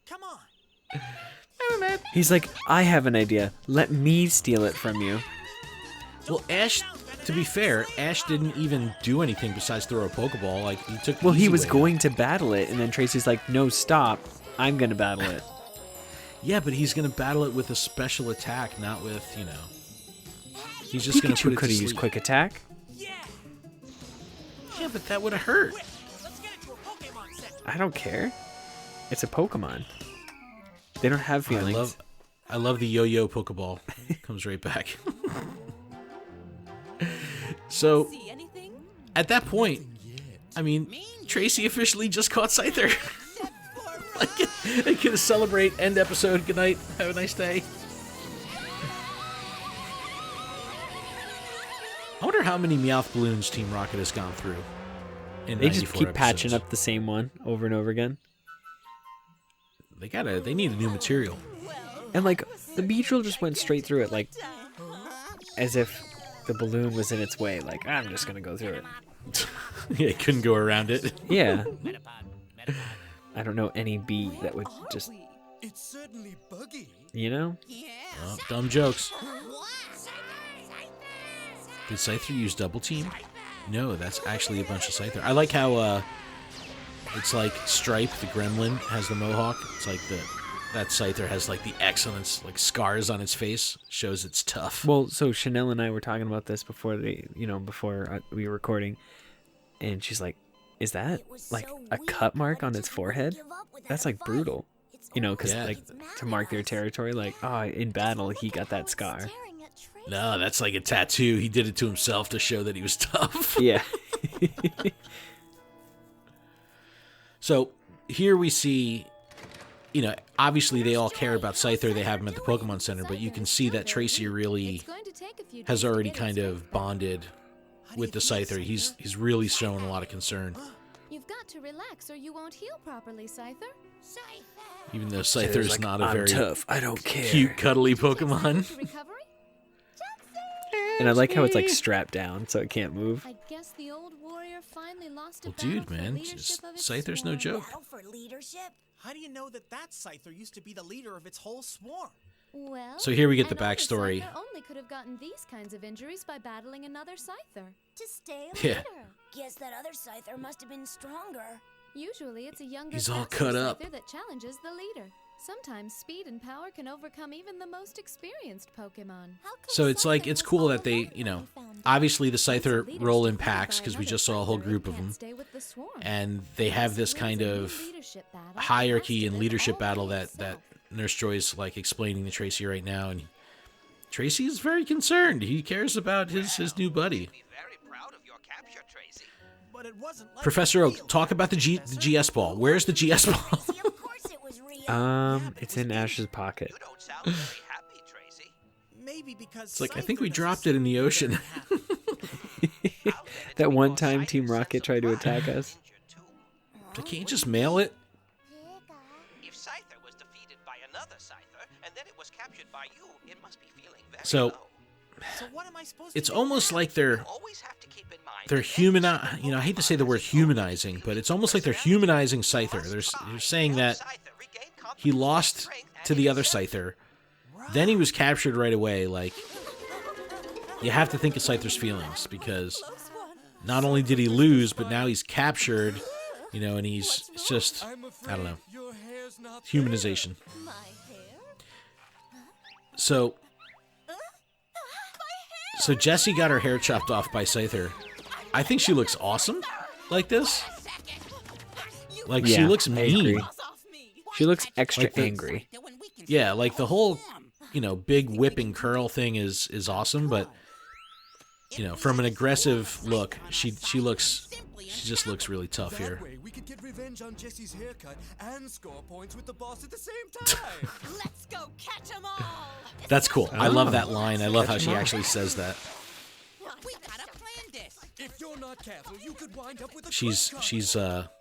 come on. he's like, I have an idea. Let me steal it from you. Well, Ash to be fair, Ash didn't even do anything besides throw a Pokeball. Like, he took the Well, he easy was way out. going to battle it, and then Tracy's like, "No, stop! I'm gonna battle it." Yeah, but he's going to battle it with a special attack, not with, you know. He's just going to put Pikachu it could to have used sleep. Quick Attack. Yeah. Yeah, but that would have hurt. Quick, let's get into a Pokemon center. I don't care. It's a Pokemon. They don't have feelings. I love the yo-yo Pokeball. Comes right back. So, See anything? at that point, I mean, Tracy officially just caught Scyther. Like, they could celebrate, end episode, good night, have a nice day. I wonder how many Meowth balloons Team Rocket has gone through in They just 94 keep patching episodes. up the same one over and over again. They need a new material. And like the Beedrill just went straight through it, like as if the balloon was in its way. Like, I'm just gonna go through it. Yeah, it couldn't go around it. Yeah. I don't know any bee that would just, It's certainly buggy. you know? Well, dumb jokes. Did Scyther use Double Team? No, that's actually a bunch of Scyther. I like how it's like Stripe, the gremlin, has the mohawk. It's like that Scyther has like the excellence, like scars on its face, shows it's tough. Well, so Chanel and I were talking about this before we were recording, and she's like, "Is that like a cut mark on its forehead? That's like brutal, you know, because Yeah. like to mark their territory. Like, oh, in battle he got that scar. No, that's like a tattoo. He did it to himself to show that he was tough. Yeah, So here we see, you know, obviously they all care about Scyther. They have him at the Pokemon Center, but you can see that Tracy really has already kind of bonded with the Scyther. He's really showing a lot of concern, You've got to relax or you won't heal properly, Scyther. even though Scyther is not a I'm very tough. I don't care. cute, cuddly Pokemon. Recovery? And I like how it's like strapped down so it can't move. I guess the old warrior finally lost a Well, battle dude, for man, leadership just of its Scyther's no swarm. joke. Battle for leadership? How do you know that Scyther used to be the leader of its whole swarm? Well, So here we get the another backstory. Scyther only could have gotten these kinds of injuries by battling another Scyther. To stay a Yeah. leader. Guess that other Scyther must have been stronger. Usually, it's a younger, He's all faster cut up. Scyther that challenges the leader. Sometimes speed and power can overcome even the most experienced Pokemon. So it's like, it's cool that they, you know, obviously the Scyther roll in packs because we just saw a whole group of them. And they have this kind of hierarchy and leadership battle that Nurse Joy's like explaining to Tracy right now, and Tracy is very concerned. He cares about his new buddy. Be very proud of your capture, Tracy. But it wasn't like Professor a Oak, real talk about the GS ball. Where's the GS ball? See, of course it was real. It's in Ash's pocket. You don't sound very happy, Tracy. Maybe because It's like, I think Scyther we doesn't dropped it in the seem ocean. very happy. That one time Team Rocket tried to attack us. Can't you just mail it? If Scyther was defeated by another Scyther, and then it was captured by you, it must be feeling very So, low. So what am I supposed it's to do almost now? like they're Always have to keep in mind they're that humani- you know, I hate to say the word humanizing, but it's almost like they're humanizing Scyther. They're saying that he lost to the other Scyther, then he was captured right away. Like, you have to think of Scyther's feelings, because not only did he lose, but now he's captured, you know, and it's just, I don't know, Your hair's not humanization. My hair? So Jessie got her hair chopped off by Scyther. I think she looks awesome like this. Like, she Yeah, looks I mean. agree. She looks extra Like the- angry. Yeah, like the whole, you know, big whip and curl thing is awesome, but, you know, from an aggressive look, she just looks really tough here. That way we could get revenge on Jesse's haircut and score points with the boss at the same time. Let's go catch 'em all! That's cool. I love Oh. that line. I love how she Catch 'em all. actually says that. We gotta plan this. If you're not careful, you could wind up with a She's quick cut.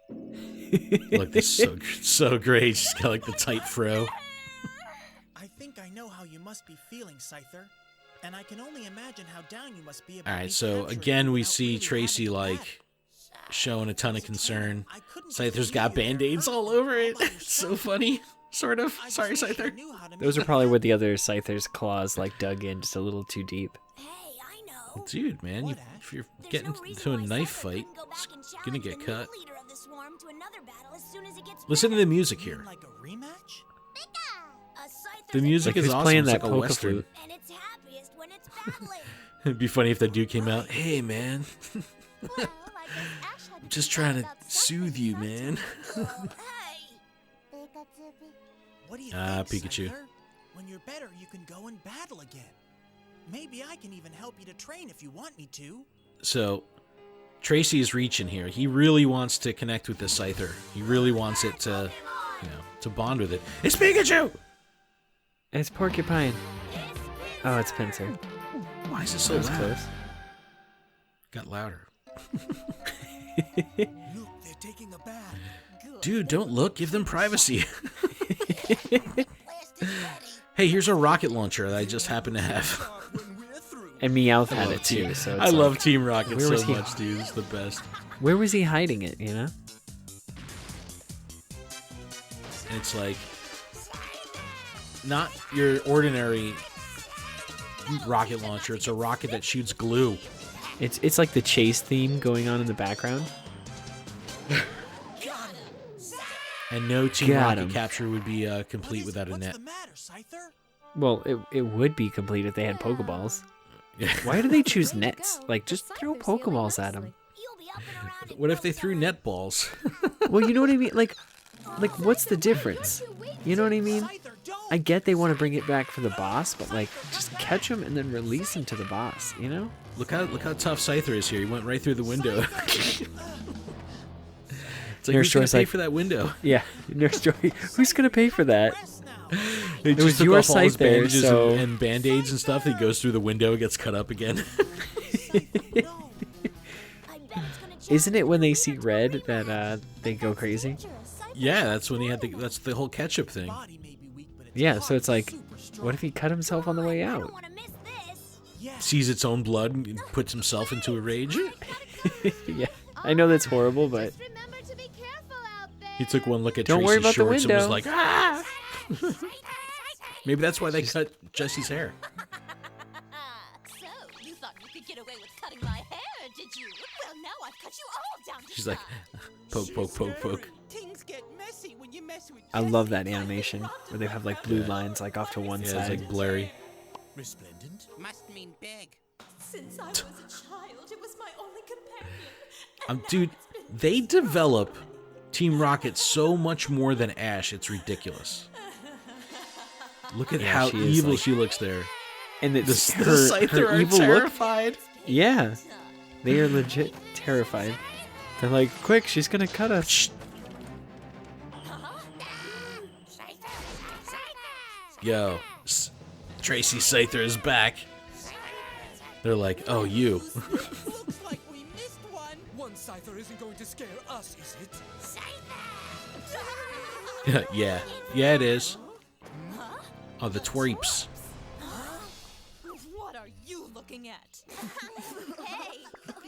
look, this is so great. She's got like the tight fro. I think I know how you must be feeling, Scyther. And I can only imagine how down you must be about All right, me so capturing again you we without see really Tracy having you like back. showing a ton of concern. I couldn't Scyther's just got leave you there band-aids all over it. by It's so yourself. funny. Sort of. I just Sorry, wish I Scyther. knew how to Those make are probably you where the other Scyther's claws like dug in just a little too deep. Hey, I know. Dude, man, if you're getting into a knife fight, it's gonna get cut. Listen to the music here. Like a rematch? The music Like, is who's awesome. playing It's that like a polka western. flute? And it's happiest when it's battling. It'd be funny if that dude came out. Hey, man, I'm just trying to soothe you, man. Hey, What do you think, Pikachu. Scyther? When you're better, you can go and battle again. Maybe I can even help you to train if you want me to. So, Tracy is reaching here. He really wants to connect with the Scyther. He really wants it to, to bond with it. It's Pikachu! It's Porcupine. Oh, it's Pinsir. Why is it so That was loud? close. Got louder. Look, they're taking a bath. Dude, don't look. Give them privacy. Hey, here's a rocket launcher that I just happen to have. When we're through. And Meowth I had love it too. Team- So it's I like, love Team Rocket where was so he? much, dude. It's the best. Where was he hiding it? You know? And it's like not your ordinary rocket launcher. It's a rocket that shoots glue. It's like the chase theme going on in the background. And no Team Got Rocket him. capture would be complete without a What's net. the matter, Scyther? Well, it would be complete if they had Pokeballs. Why do they choose nets? Like, just throw Pokeballs at them. you'll be up and around in What if no they threw time. netballs? Well, you know what I mean? Like what's the difference? You know what I mean? Scyther, don't! I get they want to bring it back for the boss, but like, just catch him and then release him to the boss. You know? Look how tough Scyther is here. He went right through the window. It's like, Nurse who's gonna Joy's pay like- for that window? Yeah, Nurse Joy. Who's gonna pay for that? Rest now. He It was just took your off all his site there, bandages so- and band-aids and stuff. He goes through the window, gets cut up again. Scyther, no. I bet it's gonna Isn't it when they see red that they go crazy? Yeah, that's when he had that's the whole ketchup thing. Body may be weak, but its Yeah, heart so it's is like, super strong. what if he cut himself on the way I out? don't want to miss this. Yeah. Sees its own blood and puts himself into a rage. Yeah, I know that's horrible, but Just remember to be careful out there. He took one look at Don't worry Tracy's about the shorts and was window. like, ah! Maybe that's why they cut Jesse's hair. So, you thought you could get away with cutting my hair, did you? Well, now I've cut you all down to She's like, size. poke, poke, poke, poke. Things get messy when you mess with I love Jessie. that animation where they have like blue lines like off to one Yeah, it's side. like blurry. Resplendent. Must mean big. Since I was a child, it was my only companion. Dude, they develop Team Rocket so much more than Ash. It's ridiculous. Look at Yeah, how she is, evil like- she looks there. And it's The her Scyther are evil look. terrified. Yeah, they are legit terrified. They're like, quick, she's gonna cut us. Shh. Yo, Tracy Scyther is back. They're like, oh, you. Looks like we missed one. One Scyther isn't going to scare us, is it? Yeah, it is. Oh, the twerps. What are you looking at? Hey,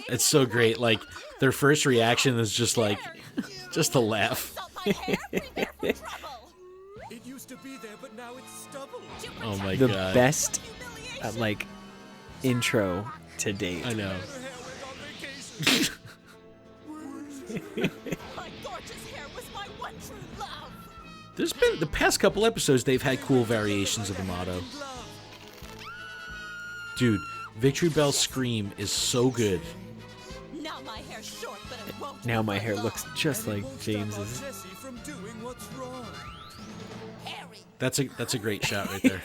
It's so great. Like, their first reaction is just like, just to laugh. salt my hair, prepare for trouble. It used to be there, but now it's stubble. Oh my The god. best, like, intro to date. I know. Her hair went on vacation. My gorgeous hair was my one true love. There's been the past couple episodes they've had cool variations of the motto. Dude, Victory Bell's scream is so good. Now my hair's short, but it won't. Now be my for hair long. looks just And it like won't stop our James's. Jessie from doing what's wrong. Harry. That's a great shot right there.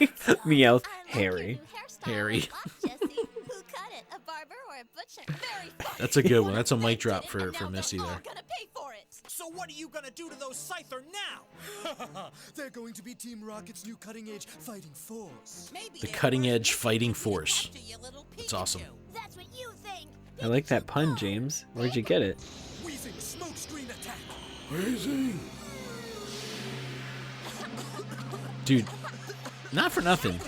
Meowth, Harry. Harry. Jesse, who cut it? A barber or a butcher? Very funny. That's a good one. That's a mic drop And for now Missy they're all there. gonna pay for it. So what are you gonna do to those Scyther now? They're going to be Team Rocket's new cutting-edge fighting force. Maybe The they're cutting worth edge it. fighting force. After you little That's awesome. Pikachu. That's what you think. I like that pun, James. Where'd you get it? Wheezing smoke screen attack. Dude, not for nothing.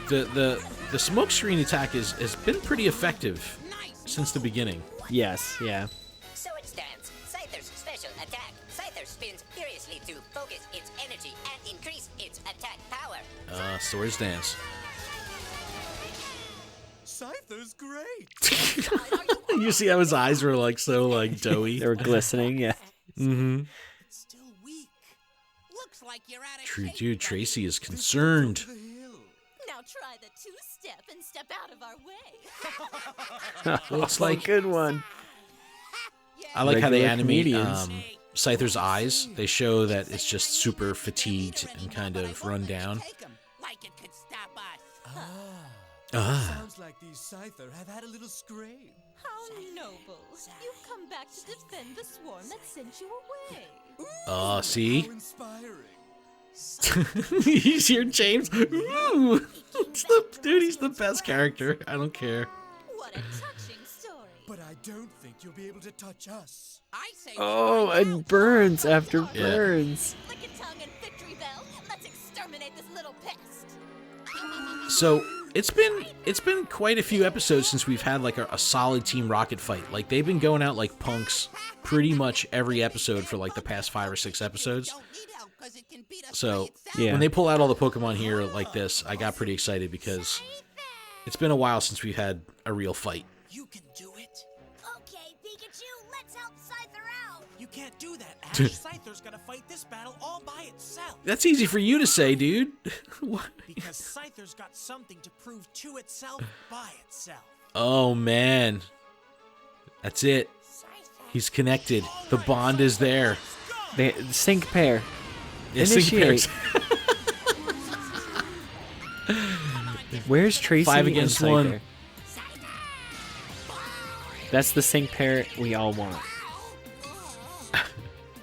The smoke screen attack has been pretty effective since the beginning. Yes, yeah. So it stands. Scyther's special attack. Scyther spins furiously to focus its energy and increase its attack power. Swords Dance. Scyther's great. You see how his eyes were like so like doughy. They were glistening, yeah. Mm-hmm. It's still weak. Looks like you're out of True, shape. dude. Tracy is concerned. To the hill. Now try the two-step and step out of our way. Well, it's like good one. I like how they Regular animate comedians. Scyther's eyes. They show that it's just super fatigued and kind of run down. Take 'em, like it could stop us. Sounds like these Scyther have had a little scrape. How noble. You've come back to defend the swarm that sent you away. Oh, see? How inspiring. You hear James? Ooh. He's the best character. I don't care. What a touching story. But I don't think you'll be able to touch us. I say Oh, and burns after Yeah. burns. Lick a tongue and victory bell. Let's exterminate this little pest. So it's been quite a few episodes since we've had like a solid Team Rocket fight. Like they've been going out like punks pretty much every episode for like the past 5 or 6 episodes. don't need help 'cause it can beat us So by itself. Yeah. when they pull out all the Pokemon here like this, I got pretty excited because it's been a while since we've had a real fight. You can do it. Okay, Pikachu, let's help Scyther out. You can't do that, Ash. Scyther's gotta fight this battle all by itself. That's easy for you to say, dude. What? Because Scyther's got something to prove to itself by itself. Oh man, that's it. He's connected. The bond is there. They sync pair. Yeah, sync Initiate. pairs. Where's Tracy 5 and against Scyther? 1. That's the sync pair we all want.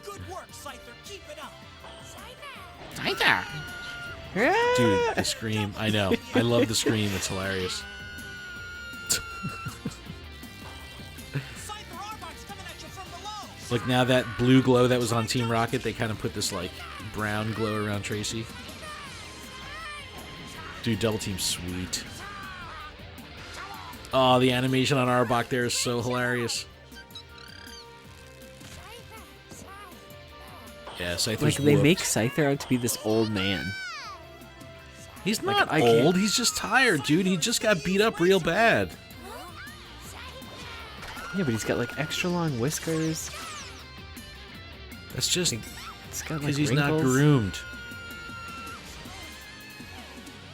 Good work, Scyther. Keep it up. Dude, the scream. I know. I love the scream. It's hilarious. Scyther Arbok's coming at you from below. Like now that blue glow that was on Team Rocket, they kind of put this like brown glow around Tracy. Dude, double team sweet. Oh, the animation on Arbok there is so hilarious. Yeah, Scyther's Like they whooped. make Scyther out to be this old man. He's not I can't- old. He's just tired, dude. He just got beat up real bad. Yeah, but he's got like extra long whiskers. That's just It's got like because he's not wrinkles. groomed.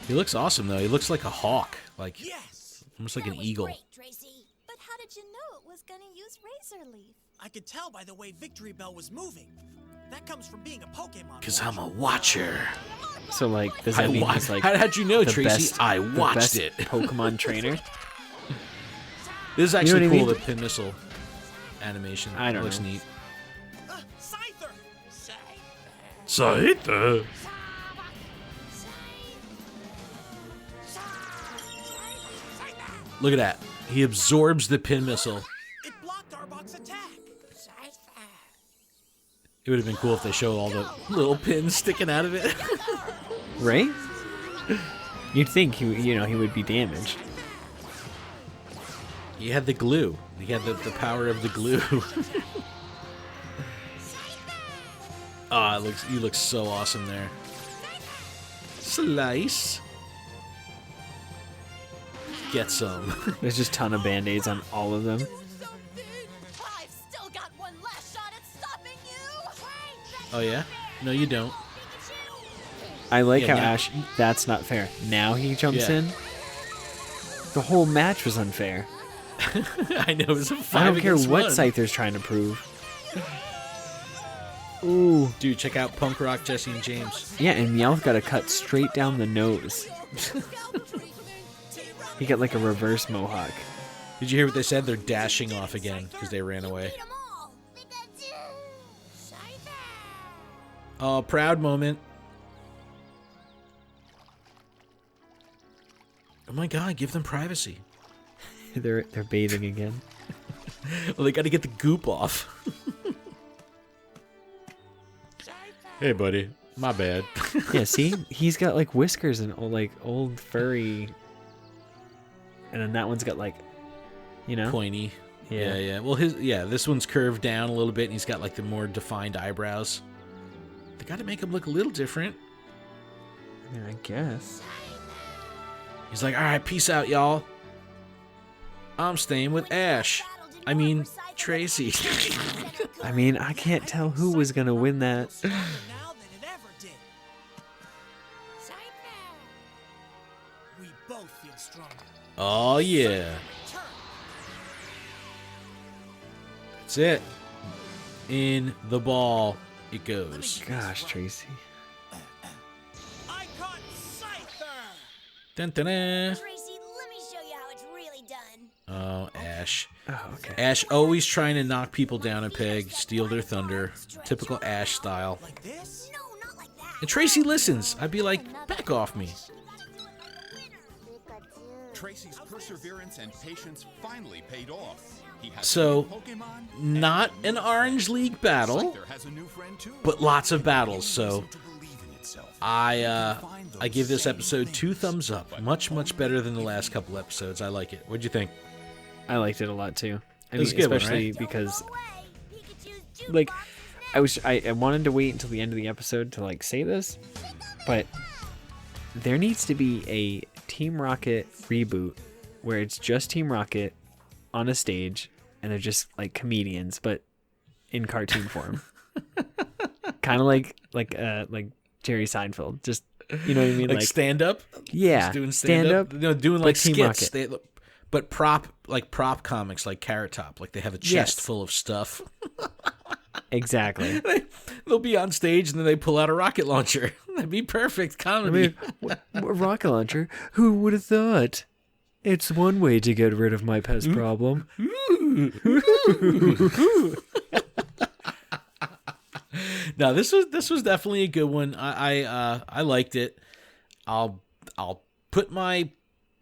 He looks awesome though. He looks like a hawk, like Yes. almost like That an was eagle. Great, Tracy. But how did you know it was gonna use Razor Leaf? I could tell by the way Victory Bell was moving. That comes from being a Pokemon. Because I'm a watcher. So like, does I that mean wa- he's like How'd you know, the Tracy? best, I the watched best it. Pokemon trainer? This is You know actually what I cool. mean? The pin missile animation. I don't looks know. neat. Scyther. Scyther. Look at that. He absorbs the pin missile. It blocked Arbok's attack. It would have been cool if they showed all the little pins sticking out of it. Right? You'd think he would be damaged. He had the glue. He had the power of the glue. He looks so awesome there. Slice. Get some. There's just a ton of band-aids on all of them. I've still got one last shot at stopping you. Oh yeah? No, you don't. I like Yeah, how now- Ash. That's not fair. Now he jumps Yeah. in. The whole match was unfair. I know. It's a 5 I don't care against what 1. Scyther's trying to prove. Ooh. Dude, check out Punk Rock, Jesse, and James. Yeah, and Meowth got a cut straight down the nose. He got like a reverse mohawk. Did you hear what they said? They're dashing off again because they ran away. Beat 'em all. Pikachu. Scyther. Oh, proud moment. Oh my god, give them privacy. They're bathing again. Well, they got to get the goop off. Hey, buddy. My bad. Yeah, see, he's got like whiskers and old furry, and then that one's got like, Pointy. Yeah. Yeah. Well, this one's curved down a little bit, and he's got like the more defined eyebrows. They got to make him look a little different. I mean, I guess. He's like, all right, peace out, y'all. I'm staying with Ash. I mean, Tracy. I mean, I can't tell who was gonna win that. Now than it ever did. We both feel stronger. Oh, yeah. Turn. That's it. In the ball it goes. Gosh, Tracy. I caught Scyther! Dun, dun, dun. Tracy, let me show you how it's really done. Oh, Ash. Oh, okay. Ash always trying to knock people down a peg, steal their thunder. Typical Ash style. Like this? No, not like that. And Tracy listens. I'd be like, back off me. Tracy's perseverance and patience finally paid off. He has So, a new Pokemon, not an Orange League battle, Scyther has a new friend too. but lots of battles. So To believe in itself. I give this episode 2 thumbs up. Much better than the last couple episodes. I like it. What'd you think? I liked it a lot too. I It was mean, a good one, especially right? because, like, I wanted to wait until the end of the episode to like say this, but there needs to be a Team Rocket reboot where it's just Team Rocket on a stage and they're just like comedians, but in cartoon form, kind of like Jerry Seinfeld. Just, you know what I mean? Like stand up? Yeah, Just doing stand up, You know, doing but like Team skits. Rocket. But prop comics like Carrot Top. Like they have a chest Yes. full of stuff. Exactly. They'll be on stage and then they pull out a rocket launcher. That'd be perfect I comedy. mean, a rocket launcher? Who would have thought? It's one way to get rid of my pest problem. No, this was definitely a good one. I liked it. I'll put my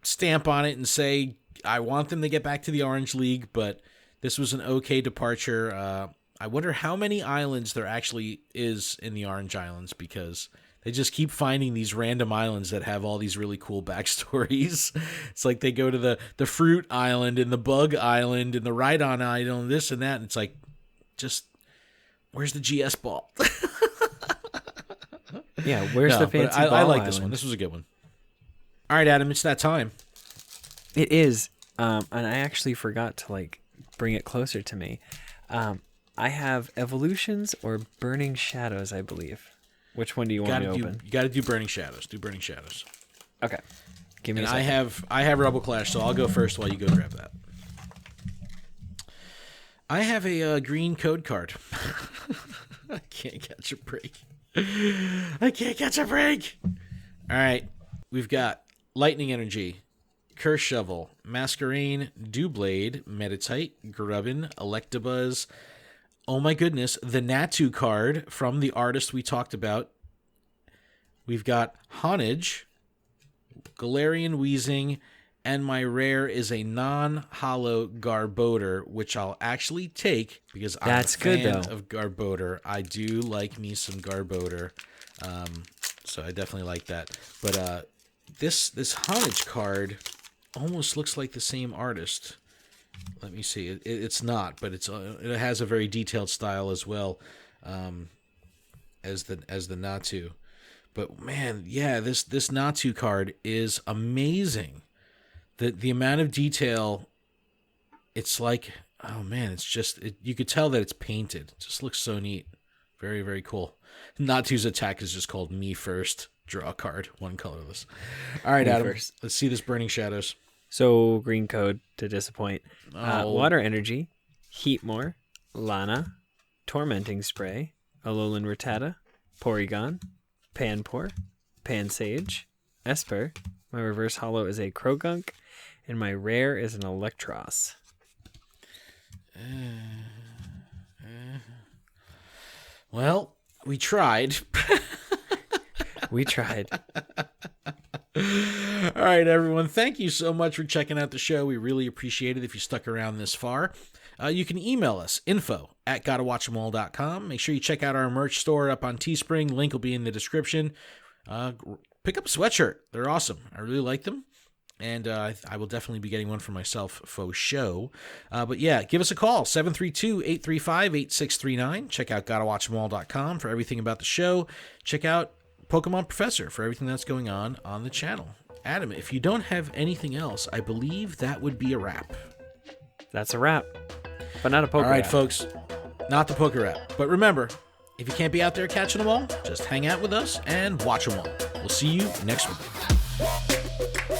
stamp on it and say I want them to get back to the Orange League, but this was an okay departure. I wonder how many islands there actually is in the Orange Islands, because they just keep finding these random islands that have all these really cool backstories. It's like they go to the Fruit Island and the Bug Island and the Rhydon Island, this and that, and it's like, just where's the GS ball? Yeah, where's the fancy ball I like this island? one. This was a good one. All right, Adam, it's that time. It is, and I actually forgot to like bring it closer to me. I have Evolutions or Burning Shadows, I believe. Which one do you want me to open? You got to do Burning Shadows. Do Burning Shadows. Okay, give me And a second. I have Rebel Clash, so I'll go first while you go grab that. I have a green code card. I can't catch a break. I can't catch a break. All right, we've got Lightning Energy, Curse Shovel, Masquerain, Dewblade, Meditite, Grubbin, Electabuzz. Oh my goodness, the Natu card from the artist we talked about. We've got Honage, Galarian Weezing, and my rare is a non-hollow Garbodor, which I'll actually take because That's I'm a fan good, though. of Garbodor. I do like me some Garbodor, so I definitely like that. But this Honage card almost looks like the same artist. Let me see. It's not, but it has a very detailed style as well as the Natu. But man, yeah, this Natu card is amazing. The amount of detail, it's like, oh man, it's just you could tell that it's painted. It just looks so neat. Very, very cool. Natu's attack is just called Me First. Draw a card, one colorless. All right, Me Adam. First. Let's see this Burning Shadows. So green code to disappoint. Oh. Water Energy, Heatmore, Lana, Tormenting Spray, Alolan Rattata, Porygon, Panpour, Pansage, Esper. My reverse hollow is a Krogunk, and my rare is an Electros. Well, we tried. We tried. All right, everyone. Thank you so much for checking out the show. We really appreciate it if you stuck around this far. You can email us, info@gottawatchemall.com. Make sure you check out our merch store up on Teespring. Link will be in the description. Pick up a sweatshirt. They're awesome. I really like them. And I will definitely be getting one for myself for show. But yeah, give us a call, 732-835-8639. Check out gottawatchemall.com for everything about the show. Check out Pokemon Professor for everything that's going on the channel. Adam, if you don't have anything else, I believe that would be a wrap. That's a wrap. But not a poker All right, wrap. folks. Not the poker wrap. But remember, if you can't be out there catching them all, just hang out with us and watch them all. We'll see you next week.